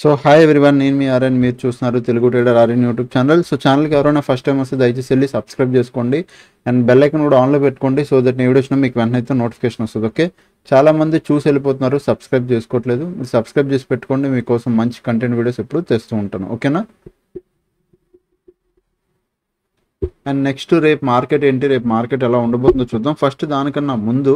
So hi everyone, నేను మీ RN. మీరు చూస్తున్నారు Telugu trader RN YouTube channel. So ఛానల్కి ఎవరైనా ఫస్ట్ టైం వస్తే దయచేసి వెళ్ళి సబ్స్క్రైబ్ చేసుకోండి అండ్ బెల్ ఐకన్ కూడా ఆన్లో పెట్టుకోండి. సో దట్ నేను వీడియో వచ్చినా మీకు వెంటనే అయితే నోటిఫికేషన్ వస్తుంది. ఓకే, చాలా మంది చూసి వెళ్ళిపోతున్నారు, సబ్స్క్రైబ్ చేసుకోవట్లేదు. మీరు సబ్స్క్రైబ్ చేసి పెట్టుకోండి, మీకోసం మంచి కంటెంట్ వీడియోస్ ఎప్పుడు తెస్తూ ఉంటాను. ఓకేనా? అండ్ నెక్స్ట్ రేపు మార్కెట్ ఏంటి, రేపు మార్కెట్ ఎలా ఉండబోతుందో చూద్దాం. ఫస్ట్ దానికన్నా ముందు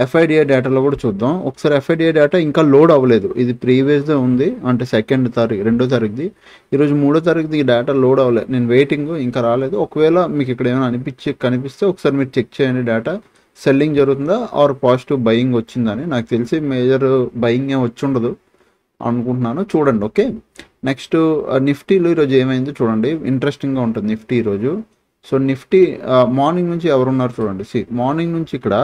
ఎఫ్ఐడిఐ డేటాలో కూడా చూద్దాం. ఒకసారి ఎఫ్ఐడిఐ డేటా ఇంకా లోడ్ అవ్వలేదు, ఇది ప్రీవియస్గా ఉంది, అంటే 2వ తారీఖు 2వ తారీఖుది. ఈరోజు 3వ తారీఖుది ఈ డేటా లోడ్ అవ్వలేదు, నేను వెయిటింగ్, ఇంకా రాలేదు. ఒకవేళ మీకు ఇక్కడ ఏమైనా కనిపిస్తే ఒకసారి మీరు చెక్ చేయండి, డేటా సెల్లింగ్ జరుగుతుందా ఆర్ పాజిటివ్ బయింగ్ వచ్చిందని. నాకు తెలిసి మేజర్ బయింగ్ ఏం వచ్చి ఉండదు అనుకుంటున్నాను, చూడండి. ఓకే, నెక్స్ట్ నిఫ్టీలో ఈరోజు ఏమైందో చూడండి, ఇంట్రెస్టింగ్గా ఉంటుంది నిఫ్టీ ఈరోజు. సో నిఫ్టీ మార్నింగ్ నుంచి ఎవరున్నారు చూడండి. మార్నింగ్ నుంచి ఇక్కడ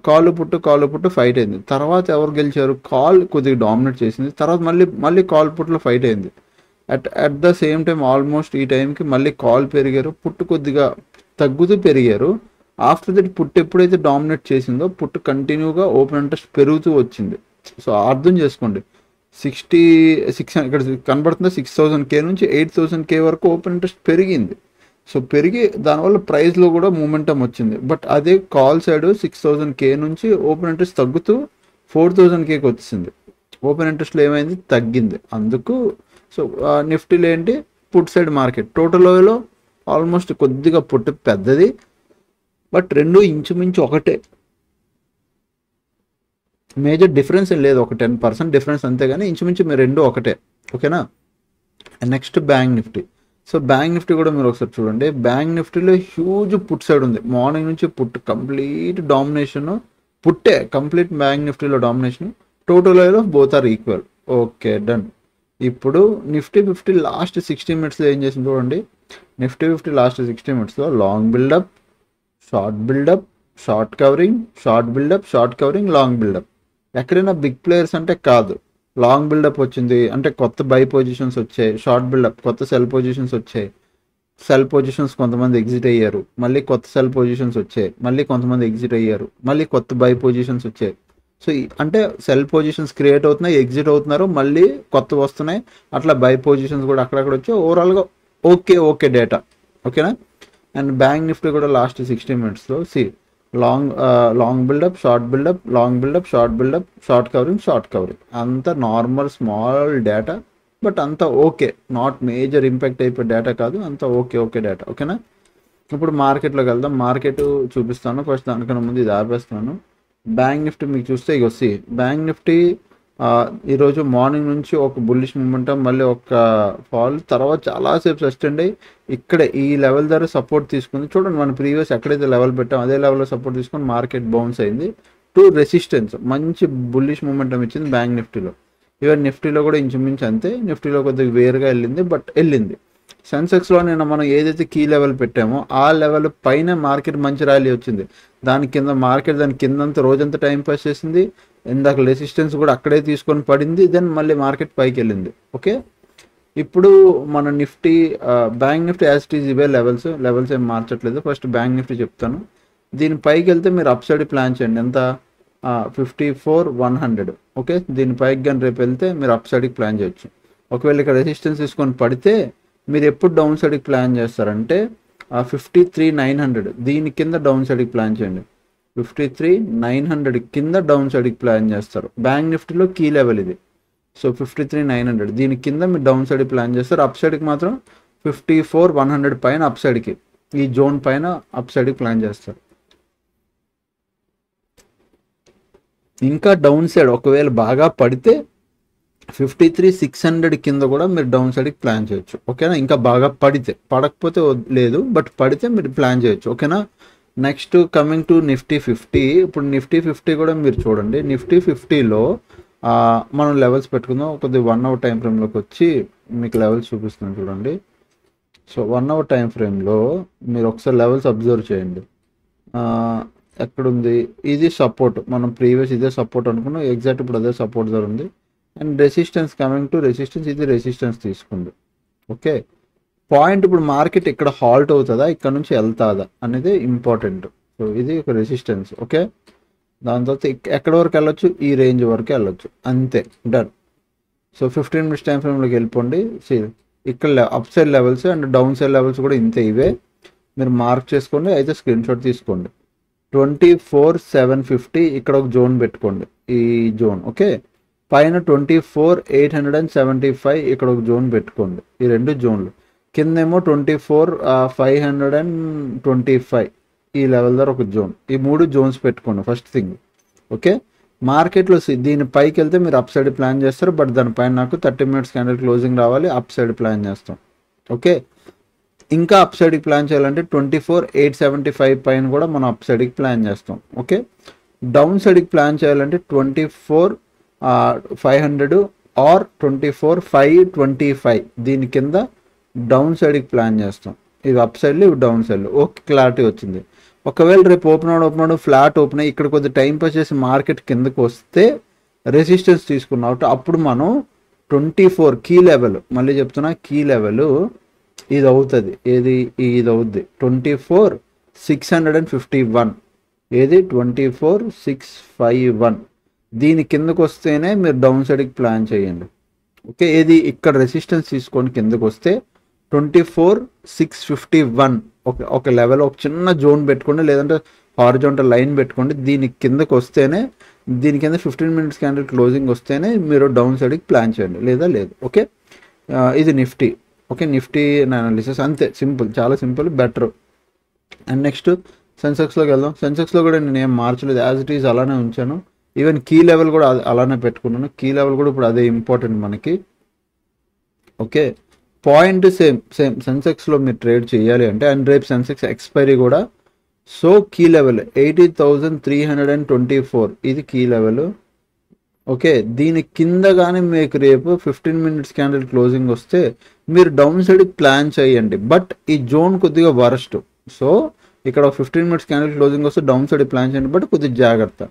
కాలు పుట్టు ఫైట్ అయింది. తర్వాత ఎవరు గెలిచారు? కాల్ కొద్దిగా డామినేట్ చేసింది. తర్వాత మళ్ళీ కాల్ పుట్టులో ఫైట్ అయింది. At the same time almost ఈ టైంకి మళ్ళీ కాల్ పెరిగారు, పుట్టు కొద్దిగా తగ్గుతూ పెరిగారు. ఆఫ్టర్ దట్ పుట్టు ఎప్పుడైతే డామినేట్ చేసిందో పుట్టు కంటిన్యూగా ఓపెన్ ఇంట్రెస్ట్ పెరుగుతూ వచ్చింది. సో అర్థం చేసుకోండి, 66 ఇక్కడ కనబడుతుంది, 6,000K నుంచి 8,000K వరకు ఓపెన్ ఇంట్రెస్ట్ పెరిగింది. సో పెరిగి దానివల్ల ప్రైస్లో కూడా మూమెంటం వచ్చింది. బట్ అదే కాల్ సైడ్ 6,000K నుంచి ఓపెన్ ఇంట్రెస్ట్ తగ్గుతూ 4,000Kకి వచ్చింది. ఓపెన్ ఇంట్రెస్ట్లో ఏమైంది? తగ్గింది. అందుకు సో నిఫ్టీలో ఏంటి, పుట్ సైడ్ మార్కెట్. టోటల్ ఓవేలో ఆల్మోస్ట్ కొద్దిగా పుట్టు పెద్దది, బట్ రెండు ఇంచుమించు ఒకటే, మేజర్ డిఫరెన్స్ ఏం లేదు, ఒక 10% డిఫరెన్స్ అంతేగాని ఇంచుమించు మీరు రెండు ఒకటే. ఓకేనా? Next bank Nifty. So bank Nifty కూడా మీరు ఒకసారి చూడండి. బ్యాంక్ నిఫ్టీలో హ్యూజ్ పుట్ సైడ్ ఉంది, మార్నింగ్ నుంచి పుట్ కంప్లీట్ డామినేషన్, పుట్టే కంప్లీట్ బ్యాంక్ నిఫ్టీలో డామినేషన్. టోటల్ లో both are equal. Okay, done. ఇప్పుడు నిఫ్టీ 50 లాస్ట్ 60 minutesలో ఏం చేసింది చూడండి. నిఫ్టీ 50 లాస్ట్ 60 minutesలో long buildup, short buildup, short covering, short buildup, short covering, long buildup. ఎక్కడైనా బిగ్ ప్లేయర్స్ అంటే కాదు, లాంగ్ బిల్డప్ వచ్చింది అంటే కొత్త బై పొజిషన్స్ వచ్చాయి, షార్ట్ బిల్డప్ కొత్త సెల్ పొజిషన్స్ వచ్చాయి, సెల్ పొజిషన్స్ కొంతమంది ఎగ్జిట్ అయ్యారు, మళ్ళీ కొత్త సెల్ పొజిషన్స్ వచ్చాయి, మళ్ళీ కొంతమంది ఎగ్జిట్ అయ్యారు, మళ్ళీ కొత్త బై పొజిషన్స్ వచ్చాయి. సో అంటే సెల్ పొజిషన్స్ క్రియేట్ అవుతున్నాయి, ఎగ్జిట్ అవుతున్నారు, మళ్ళీ కొత్త వస్తున్నాయి, అట్లా బై పొజిషన్స్ కూడా అక్కడక్కడ వచ్చాయి. ఓవరాల్గా ఓకే డేటా. ఓకేనా? అండ్ బ్యాంక్ నిఫ్టీ కూడా లాస్ట్ 60 minutesలో long buildup, short buildup, long buildup, short buildup, short covering, అంత నార్మల్ స్మాల్ డేటా, బట్ అంత ఓకే, నాట్ మేజర్ ఇంపాక్ట్ అయిపోయే డేటా కాదు, అంత ఓకే డేటా. ఓకేనా? ఇప్పుడు మార్కెట్లోకి వెళ్దాం, మార్కెట్ చూపిస్తాను. ఫస్ట్ దానికన్నా ముందు ఇది ఆపేస్తున్నాను. బ్యాంక్ నిఫ్టీ మీకు చూస్తే ఇక బ్యాంక్ నిఫ్టీ ఈరోజు మార్నింగ్ నుంచి ఒక బుల్లిష్ మూమెంటం, మళ్ళీ ఒక ఫాల్, తర్వాత చాలాసేపు సస్టెండ్ అయ్యి ఇక్కడ ఈ లెవెల్ దగ్గర సపోర్ట్ తీసుకుంది. చూడండి, మనం ప్రీవియస్ ఎక్కడైతే లెవెల్ పెట్టాం అదే లెవెల్లో సపోర్ట్ తీసుకొని మార్కెట్ బౌన్స్ అయింది టు రెసిస్టెన్స్. మంచి బుల్లిష్ మూమెంటం ఇచ్చింది బ్యాంక్ నిఫ్టీలో. ఈవెన్ నిఫ్టీలో కూడా ఇంచుమించు అంతే, నిఫ్టీలో కొద్దిగా వేరుగా వెళ్ళింది, బట్ వెళ్ళింది. సెన్సెక్స్లో నేను మనం ఏదైతే కీ లెవెల్ పెట్టామో ఆ లెవెల్ పైన మార్కెట్ మంచి ర్యాలీ వచ్చింది. దాని కిందంతా రోజంతా టైం పాస్ చేసింది. ఇందాక రెసిస్టెన్స్ కూడా అక్కడే తీసుకొని పడింది, దెన్ మళ్ళీ మార్కెట్ పైకి వెళ్ళింది. ఓకే, ఇప్పుడు మన Nifty bank Nifty as it is ఇవే లెవెల్స్ ఏం మార్చట్లేదు. ఫస్ట్ బ్యాంక్ నిఫ్టీ చెప్తాను. దీని పైకి వెళ్తే మీరు అప్ సైడ్ ప్లాన్ చేయండి. ఎంత? 54,100. ఓకే, దీని పైకి కానీ రేపు వెళ్తే మీరు అప్ సైడ్కి ప్లాన్ చేయొచ్చు. ఒకవేళ ఇక్కడ రెసిస్టెన్స్ తీసుకొని పడితే మీరు ఎప్పుడు డౌన్ సైడ్కి ప్లాన్ చేస్తారంటే 53,900 దీని కింద డౌన్ సైడ్కి ప్లాన్ చేయండి. 53,900 కింద డౌన్ సైడ్కి ప్లాన్ చేస్తారు. బ్యాంక్ నిఫ్టీలో కీ లెవెల్ ఇది. సో 53,900 దీని కింద మీరు డౌన్ సైడ్కి ప్లాన్ చేస్తారు. అప్ సైడ్కి మాత్రం 54,100 పైన అప్ సైడ్కి, ఈ జోన్ పైన అప్ సైడ్కి ప్లాన్ చేస్తారు. ఇంకా డౌన్ సైడ్ ఒకవేళ బాగా పడితే 53,600 కింద కూడా మీరు డౌన్ సైడ్కి ప్లాన్ చేయొచ్చు. ఓకేనా? ఇంకా బాగా పడకపోతే లేదు, బట్ పడితే మీరు ప్లాన్ చేయొచ్చు. ఓకేనా? Next coming to Nifty 50. ఇప్పుడు నిఫ్టీ 50 కూడా మీరు చూడండి. నిఫ్టీ 50లో మనం లెవెల్స్ పెట్టుకుందాం. కొద్దిగా 1 hour టైం ఫ్రేమ్లోకి వచ్చి మీకు లెవెల్స్ చూపిస్తున్నాను చూడండి. సో 1 hour టైం ఫ్రేమ్లో మీరు ఒకసారి లెవెల్స్ అబ్జర్వ్ చేయండి. ఎక్కడుంది? ఇది సపోర్ట్, మనం ప్రీవియస్ ఇదే సపోర్ట్ అనుకున్నాం, ఎగ్జాక్ట్ ఇప్పుడు అదే సపోర్ట్ దగ్గర ఉంది. And resistance, coming to resistance, ఇది రెసిస్టెన్స్ తీసుకుంది. ఓకే, పాయింట్ ఇప్పుడు మార్కెట్ ఇక్కడ హాల్ట్ అవుతుందా, ఇక్కడ నుంచి వెళ్తుందా అనేది ఇంపార్టెంట్. సో ఇది ఒక రెసిస్టెన్స్. ఓకే, దాని తర్వాత ఎక్కడి వరకు వెళ్ళొచ్చు? ఈ రేంజ్ వరకు వెళ్ళొచ్చు, అంతే, డన్. సో 15 మినిట్స్ టైం ఫ్రేమ్లోకి వెళ్ళిపోండి. ఇక్కడ up side levels and down side levels కూడా ఇంతే, ఇవే మీరు మార్క్ చేసుకోండి. అయితే స్క్రీన్ షాట్ తీసుకోండి. 24,750 ఇక్కడ ఒక జోన్ పెట్టుకోండి, ఈ జోన్. ఓకే, పైన 24,875 ఇక్కడ ఒక జోన్ పెట్టుకోండి, ఈ రెండు జోన్లు. కిందేమో 24,525 ఈ లెవెల్ దగ్గర ఒక జోన్. ఈ మూడు జోన్స్ పెట్టుకోండి ఫస్ట్ థింగ్. ఓకే, మార్కెట్లో దీని పైకి వెళ్తే మీరు అప్ సైడ్ ప్లాన్ చేస్తారు, బట్ దానిపైన నాకు 30 మినిట్స్ క్యాండిల్ క్లోజింగ్ రావాలి, అప్ సైడ్ ప్లాన్ చేస్తాం. ఓకే, ఇంకా అప్ సైడ్కి ప్లాన్ చేయాలంటే 24,875 పైన కూడా మనం అప్ సైడ్కి ప్లాన్ చేస్తాం. ఓకే, డౌన్ సైడ్కి ప్లాన్ చేయాలంటే 24,500 ఆర్ 24,525 దీని కింద డౌన్ సైడ్కి ప్లాన్ చేస్తాం. ఇవి అప్ సైడ్లు, ఇవి డౌన్ సైడ్లు. ఓకే, క్లారిటీ వచ్చింది. ఒకవేళ రేపు ఓపెన్ అవడం ఫ్లాట్ ఓపెన్ అయ్యి ఇక్కడ కొద్దిగా టైం పాస్ చేసి మార్కెట్ కిందకు వస్తే రెసిస్టెన్స్ తీసుకున్నట్టు అప్పుడు మనం 24 కీ లెవెల్, మళ్ళీ చెప్తున్నా కీ లెవెల్ ఇది అవుతుంది. ఏది ఇది అవుద్ది 24,651, ఏది 24,651 దీని కిందకు వస్తేనే మీరు డౌన్ సైడ్కి ప్లాన్ చేయండి. ఓకే, ఏది ఇక్కడ రెసిస్టెన్స్ తీసుకొని కిందకు వస్తే 24,651 ఒక లెవెల్, ఒక చిన్న జోన్ పెట్టుకోండి, లేదంటే హారిజాంటల్ లైన్ పెట్టుకోండి. దీని కిందకు వస్తేనే, దీని కింద 15 మినిట్స్ క్యాండిల్ క్లోజింగ్ వస్తేనే మీరు డౌన్ సైడ్కి ప్లాన్ చేయండి, లేదా లేదు. ఓకే, ఇది నిఫ్టీ. ఓకే, నిఫ్టీ అనాలిసిస్ అంతే, సింపుల్, చాలా సింపుల్, బెటర్. అండ్ నెక్స్ట్ సెన్సెక్స్లోకి వెళ్దాం. సెన్సెక్స్లో కూడా నేను ఏం మార్చలేదు, యాజ్ ఇట్ ఈజ్ అలానే ఉంచాను. ఈవెన్ కీ లెవెల్ కూడా అలానే పెట్టుకున్నాను. కీ లెవెల్ కూడా ఇప్పుడు అదే ఇంపార్టెంట్ మనకి. ఓకే, పాయింట్ సేమ్ సెన్సెక్స్లో మీరు ట్రేడ్ చేయాలి అంటే, అండ్ రేపు సెన్సెక్స్ ఎక్స్పైరీ కూడా. సో కీ లెవెల్ 80,324 ఇది కీ లెవెల్. ఓకే, దీని కింద కానీ మీకు రేపు 15 మినిట్స్ క్యాండిల్ క్లోజింగ్ వస్తే మీరు డౌన్ సైడ్కి ప్లాన్ చేయండి, బట్ ఈ జోన్ కొద్దిగా వరస్ట్. సో ఇక్కడ 15 మినిట్స్ క్యాండిల్ క్లోజింగ్ వస్తే డౌన్ సైడ్కి ప్లాన్ చేయండి, బట్ కొద్దిగా జాగ్రత్త.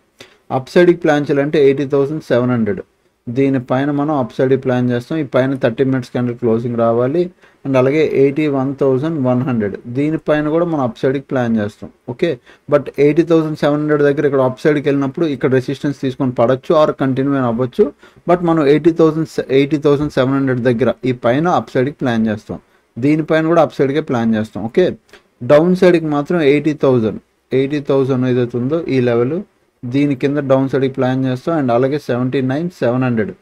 అప్ సైడ్కి ప్లాన్ చేయాలంటే 80,700 దీనిపైన మనం అప్ సైడ్కి ప్లాన్ చేస్తాం. ఈ పైన 30 మినిట్స్ క్యాండిల్ క్లోజింగ్ రావాలి. అండ్ అలాగే 81,100 దీనిపైన కూడా మనం అప్ సైడ్కి ప్లాన్ చేస్తాం. ఓకే, బట్ 80,700 దగ్గర ఇక్కడ అప్ సైడ్కి వెళ్ళినప్పుడు ఇక్కడ రెసిస్టెన్స్ తీసుకొని పడవచ్చు ఆర్ కంటిన్యూ అవ్వచ్చు. బట్ మనం 80,700 దగ్గర ఈ పైన అప్ సైడ్కి ప్లాన్ చేస్తాం, దీనిపైన కూడా అప్ సైడ్కే ప్లాన్ చేస్తాం. ఓకే, డౌన్ సైడ్కి మాత్రం 80,000 ఏదైతే ఉందో ఈ లెవెల్, దీని కింద డౌన్ సైడ్కి ప్లాన్ చేస్తాం. అండ్ అలాగే 79,700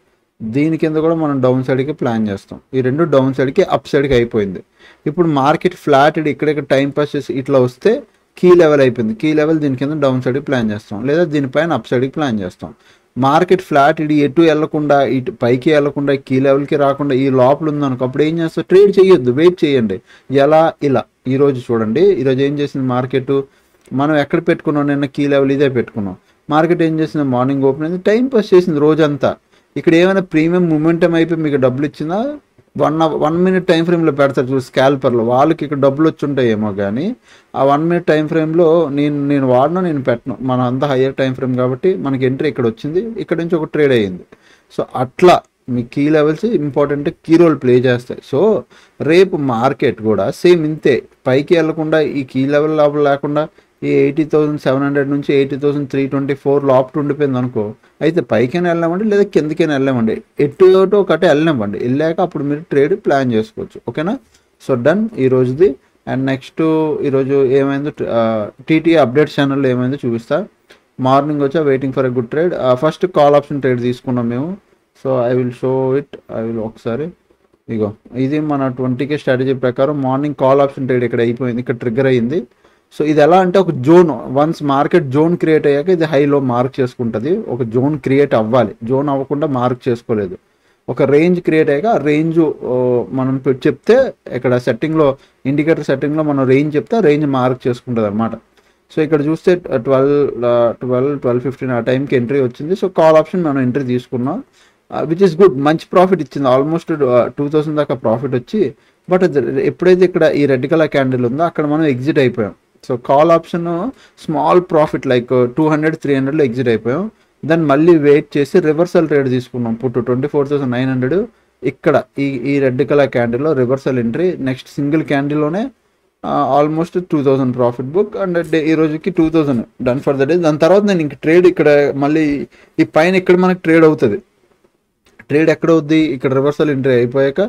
దీని కింద కూడా మనం డౌన్ సైడ్కి ప్లాన్ చేస్తాం. ఈ రెండు డౌన్ సైడ్కి అప్ సైడ్కి అయిపోయింది. ఇప్పుడు మార్కెట్ ఫ్లాట్ ఇక్కడిక్కడ టైం పాస్ చేసి ఇట్లా వస్తే కీ లెవెల్ అయిపోయింది. కీ లెవెల్ దీని కింద డౌన్ సైడ్కి ప్లాన్ చేస్తాం, లేదా దీనిపైన అప్ సైడ్కి ప్లాన్ చేస్తాం. మార్కెట్ ఫ్లాట్ ఇది ఎటు వెళ్లకుండా, ఇటు పైకి వెళ్లకుండా, కీ లెవెల్కి రాకుండా ఈ లోపల ఉందనుకో, అప్పుడు ఏం చేస్తాం, ట్రేడ్ చేయొద్దు, వెయిట్ చేయండి. ఎలా, ఇలా. ఈరోజు చూడండి, ఈరోజు ఏం చేసింది మార్కెట్, మనం ఎక్కడ పెట్టుకున్నాం, నిన్న కీ లెవెల్ ఇదే పెట్టుకున్నాం. మార్కెట్ ఏం చేసింది, మార్నింగ్ ఓపెన్ అయింది, టైం పాస్ చేసింది రోజంతా. ఇక్కడ ఏమైనా ప్రీమియం మూమెంటం అయిపోయి మీకు డబ్బులు ఇచ్చిందా? 1 మినిట్ టైం ఫ్రేమ్లో పెడతారు చూసి స్కాల్పర్లో, వాళ్ళకి ఇక్కడ డబ్బులు వచ్చి ఉంటాయేమో. కానీ ఆ 1 మినిట్ టైం ఫ్రేమ్లో నేను వాడను, నేను పెట్టను. మన అంతా హయ్యర్ టైం ఫ్రేమ్ కాబట్టి మనకి ఎంట్రీ ఇక్కడ వచ్చింది, ఇక్కడ నుంచి ఒక ట్రేడ్ అయ్యింది. సో అట్లా మీ key levels important, key role play చేస్తాయి. సో రేపు మార్కెట్ కూడా సేమ్ ఇంతే, పైకి వెళ్లకుండా ఈ కీ లెవెల్ లోపల లేకుండా ఈ 80,700 నుంచి 80,324 లోపల ఉండిపోయింది అనుకో, అయితే పైకైనా వెళ్ళామండి, లేదా కిందకైనా వెళ్ళామండి, ఎటు ఒకటి వెళ్ళనివ్వండి. వెళ్ళాక అప్పుడు మీరు ట్రేడ్ ప్లాన్ చేసుకోవచ్చు. ఓకేనా? సో డన్ ఈ రోజుది. అండ్ నెక్స్ట్ ఈరోజు ఏమైందో టీటీ అప్డేట్ ఛానల్లో ఏమైందో చూపిస్తా. మార్నింగ్ వచ్చా waiting for a good trade. First call option trade తీసుకున్నాం మేము. So I will show it, ఒకసారి ఇగో ఇది మన 20K స్ట్రాటజీ ప్రకారం మార్నింగ్ కాల్ ఆప్షన్ ట్రేడ్ ఇక్కడ అయిపోయింది, ఇక్కడ ట్రిగ్గర్ అయ్యింది. సో ఇది ఎలా అంటే ఒక zone, once market zone create అయ్యాక ఇది హైలో మార్క్ చేసుకుంటుంది. ఒక జోన్ క్రియేట్ అవ్వాలి, జోన్ అవ్వకుండా మార్క్ చేసుకోలేదు. ఒక రేంజ్ క్రియేట్ అయ్యాక ఆ రేంజ్ మనం చెప్తే ఇక్కడ సెట్టింగ్లో, ఇండికేటర్ సెట్టింగ్లో మనం రేంజ్ చెప్తే ఆ రేంజ్ మార్క్ చేసుకుంటుంది అనమాట. సో ఇక్కడ చూస్తే 12:15 ఆ టైంకి ఎంట్రీ వచ్చింది. సో కాల్ ఆప్షన్ మనం ఎంట్రీ తీసుకున్నాం, విచ్ ఇస్ గుడ్, మంచి ప్రాఫిట్ ఇచ్చింది, ఆల్మోస్ట్ 2,000 దాకా ప్రాఫిట్ వచ్చి. బట్ ఎప్పుడైతే ఇక్కడ ఈ రెడ్ కలర్ క్యాండిల్ ఉందో అక్కడ మనం ఎగ్జిట్ అయిపోయాం. So call option small profit like 200-300లో ఎగ్జిట్ అయిపోయాం. దెన్ మళ్ళీ వెయిట్ చేసి రివర్సల్ ట్రేడ్ తీసుకున్నాం, పుట్టు 24,900 ఇక్కడ ఈ రెడ్ కలర్ క్యాండిల్లో రివర్సల్ ఎంట్రీ. నెక్స్ట్ సింగిల్ క్యాండిల్లోనే ఆల్మోస్ట్ 2,000 ప్రాఫిట్ బుక్. అండ్ ఈ రోజుకి 2,000 డన్ ఫర్ ద డే. దాని తర్వాత నేను ఇంక ట్రేడ్ ఇక్కడ మళ్ళీ ఈ పైన ఇక్కడ మనకి ట్రేడ్ అవుతుంది ట్రేడ్ ఎక్కడ అవుద్ది, ఇక్కడ రివర్సల్ ఎంట్రీ అయిపోయాక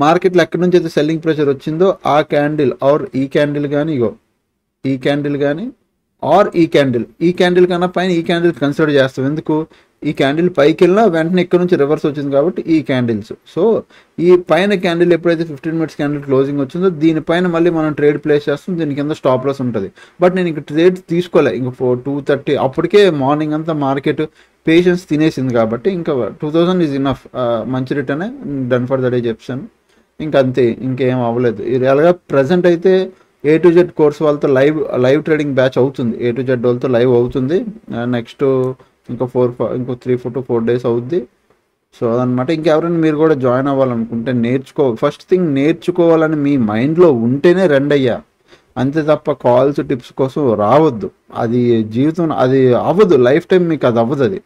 మార్కెట్లో ఎక్కడి నుంచి అయితే సెల్లింగ్ ప్రెషర్ వచ్చిందో ఆ క్యాండిల్ ఆర్ ఈ క్యాండిల్ కానీ, ఇగో ఈ క్యాండిల్ కానీ ఆర్ ఈ క్యాండిల్ కన్నా పైన ఈ క్యాండిల్ కన్సిడర్ చేస్తాం. ఎందుకు, ఈ క్యాండిల్ పైకి వెళ్ళినా వెంటనే ఇక్కడ నుంచి రివర్స్ వచ్చింది కాబట్టి ఈ క్యాండిల్స్. సో ఈ పైన క్యాండిల్ ఎప్పుడైతే 15 మినిట్స్ క్యాండిల్ క్లోజింగ్ వచ్చిందో దీనిపైన మళ్ళీ మనం ట్రేడ్ ప్లేస్ చేస్తాం, దీని కింద స్టాప్ లాస్ ఉంటుంది. బట్ నేను ఇంక ట్రేడ్ తీసుకోలే, ఇంక 2:30 అప్పటికే మార్నింగ్ అంతా మార్కెట్ పేషెన్స్ తినేసింది కాబట్టి ఇంకా 2000 ఈజ్ ఇనఫ్, మంచి రిటర్నే, డన్ ఫర్ ద డే చెప్పాను. ఇంకా అంతే, ఇంకేం అవ్వలేదు. రియల్గా ప్రజెంట్ అయితే A-to-Z కోర్స్ వాళ్ళతో లైవ్ ట్రేడింగ్ బ్యాచ్ అవుతుంది, A-to-Z వాళ్ళతో లైవ్ అవుతుంది. నెక్స్ట్ ఇంకో 3 to 4 days అవుద్ది. సో అదనమాట. ఇంకెవరైనా మీరు కూడా జాయిన్ అవ్వాలనుకుంటే ఫస్ట్ థింగ్ నేర్చుకోవాలని మీ మైండ్లో ఉంటేనే రండి అయ్యా, అంతే తప్ప కాల్స్ టిప్స్ కోసం రావద్దు. అది జీవితం, అది అవ్వదు, లైఫ్ టైం మీకు అది అవ్వదు. అది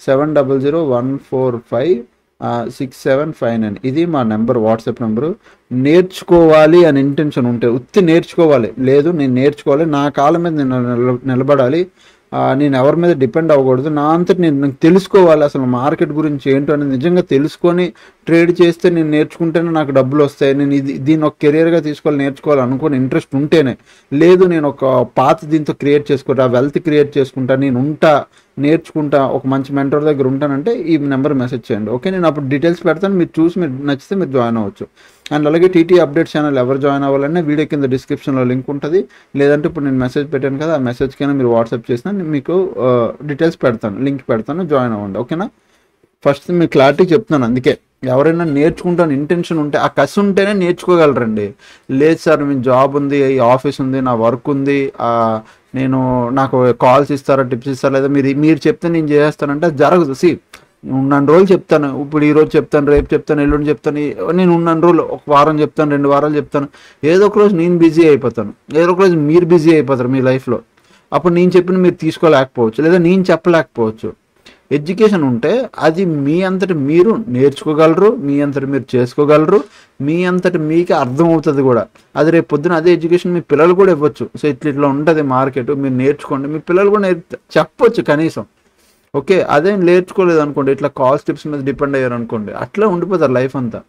7001456759 ఇది మా నెంబర్, వాట్సాప్ నెంబరు. నేర్చుకోవాలి అని ఇంటెన్షన్ ఉంటే ఉత్తి నేర్చుకోవాలి, లేదు నేను నేర్చుకోవాలి, నా కాళ్ళ మీద నేను నిలబడాలి, నేను ఎవరి మీద డిపెండ్ అవ్వకూడదు, నా అంతటి నేను తెలుసుకోవాలి, అసలు మార్కెట్ గురించి ఏంటో అనేది నిజంగా తెలుసుకొని ట్రేడ్ చేస్తే నేను నేర్చుకుంటేనే నాకు డబ్బులు వస్తాయి, నేను దీన్ని ఒక కెరియర్గా నేర్చుకోవాలి అనుకుని ఇంట్రెస్ట్ ఉంటేనే, లేదు నేను ఒక పాత దీంతో క్రియేట్ చేసుకుంటా, వెల్త్ క్రియేట్ చేసుకుంటా, నేను నేర్చుకుంటా, ఒక మంచి మెంటర్ దగ్గర ఉంటానంటే ఈ నెంబర్ మెసేజ్ చేయండి. ఓకే, నేను అప్పుడు డీటెయిల్స్ పెడతాను, మీరు చూసి మీరు నచ్చితే మీరు జాయిన్ అవ్వచ్చు. అండ్ అలాగే టీటీ అప్డేట్ ఛానల్ ఎవరు జాయిన్ అవ్వాలన్నా వీడియో కింద డిస్క్రిప్షన్లో లింక్ ఉంటుంది, లేదంటే ఇప్పుడు నేను మెసేజ్ పెట్టాను కదా, ఆ మెసేజ్కైనా మీరు వాట్సాప్ చేసినా మీకు డీటెయిల్స్ పెడతాను, లింక్ పెడతాను, జాయిన్ అవ్వండి. ఓకేనా, ఫస్ట్ మీకు క్లారిటీ చెప్తున్నాను. అందుకే ఎవరైనా నేర్చుకుంటాను ఇంటెన్షన్ ఉంటే, ఆ కసి ఉంటేనే నేర్చుకోగలరండి. లేదు సార్ మీ జాబ్ ఉంది, ఈ ఆఫీస్ ఉంది, నా వర్క్ ఉంది, నాకు కాల్స్ ఇస్తారా, టిప్స్ ఇస్తారా, లేదా మీరు చెప్తే నేను చేస్తానంటే జరగదు. ఉన్నన్ని రోజులు చెప్తాను, ఇప్పుడు ఈరోజు చెప్తాను, రేపు చెప్తాను, ఎల్లుండి చెప్తాను, నేను ఉన్నన్ని రోజులు, ఒక వారం చెప్తాను, 2 వారాలు చెప్తాను, ఏదో ఒక రోజు నేను బిజీ అయిపోతాను, ఏదో ఒక రోజు మీరు బిజీ అయిపోతారు మీ లైఫ్లో. అప్పుడు నేను చెప్పిన మీరు తీసుకోలేకపోవచ్చు, లేదా నేను చెప్పలేకపోవచ్చు. ఎడ్యుకేషన్ ఉంటే అది మీ అంతటి మీరు నేర్చుకోగలరు, మీ అంతటి మీరు చేసుకోగలరు, మీ అంతటి మీకే అర్థమవుతుంది కూడా. అది రేపు పొద్దున అదే ఎడ్యుకేషన్ మీ పిల్లలు కూడా ఇవ్వచ్చు. సో ఇట్లా ఉంటుంది మార్కెట్, మీరు నేర్చుకోండి, మీ పిల్లలు కూడా చెప్పొచ్చు కనీసం. ఓకే, అదేం నేర్చుకోలేదు అనుకోండి, ఇట్లా కాల్స్ టిప్స్ మీద డిపెండ్ అయ్యారు అనుకోండి, అట్లా ఉండిపోతారు లైఫ్ అంతా.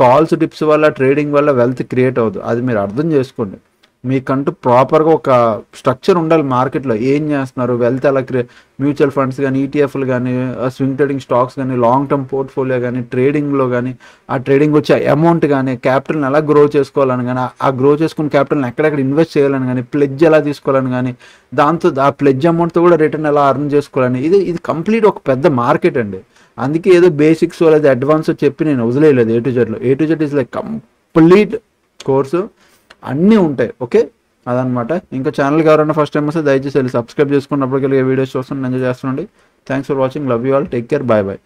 కాల్స్ టిప్స్ వల్ల, ట్రేడింగ్ వల్ల వెల్త్ క్రియేట్ అవుతుంది, అది మీరు అర్థం చేసుకోండి. మీకంటూ ప్రాపర్గా ఒక స్ట్రక్చర్ ఉండాలి మార్కెట్లో, ఏం చేస్తున్నారు, వెల్త్ ఎలా మ్యూచువల్ ఫండ్స్ కానీ, ఈటీఎఫ్లు కానీ, స్వింగ్ ట్రేడింగ్ స్టాక్స్ కానీ, లాంగ్ టర్మ్ పోర్ట్ఫోలియో కానీ, ట్రేడింగ్లో కానీ, ఆ ట్రేడింగ్ వచ్చే అమౌంట్ కానీ, క్యాపిటల్ని ఎలా గ్రో చేసుకోవాలని కానీ, ఆ గ్రో చేసుకున్న క్యాపిటల్ని ఎక్కడెక్కడ ఇన్వెస్ట్ చేయాలని కానీ, ప్లెడ్జ్ ఎలా తీసుకోవాలని కానీ, దాంతో ఆ ప్లెడ్జ్ అమౌంట్తో కూడా రిటర్న్ ఎలా అర్న్ చేసుకోవాలని, ఇది కంప్లీట్ ఒక పెద్ద మార్కెట్ అండి. అందుకే ఏదో బేసిక్స్ లేదా అడ్వాన్స్ చెప్పి నేను వదిలేయలేదు. A-to-Z is like complete course, అన్నీ ఉంటాయి. ఓకే, అదనమాట. ఇంకా ఛానల్కి ఎవరైనా ఫస్ట్ టైం వస్తే దయచేసి సబ్స్క్రైబ్ చేసుకున్నప్పటికీ వీడియోస్ చూస్తాను, ఎంజాయ్ చేస్తుండండి. Thanks for watching, love you all, take care, bye bye.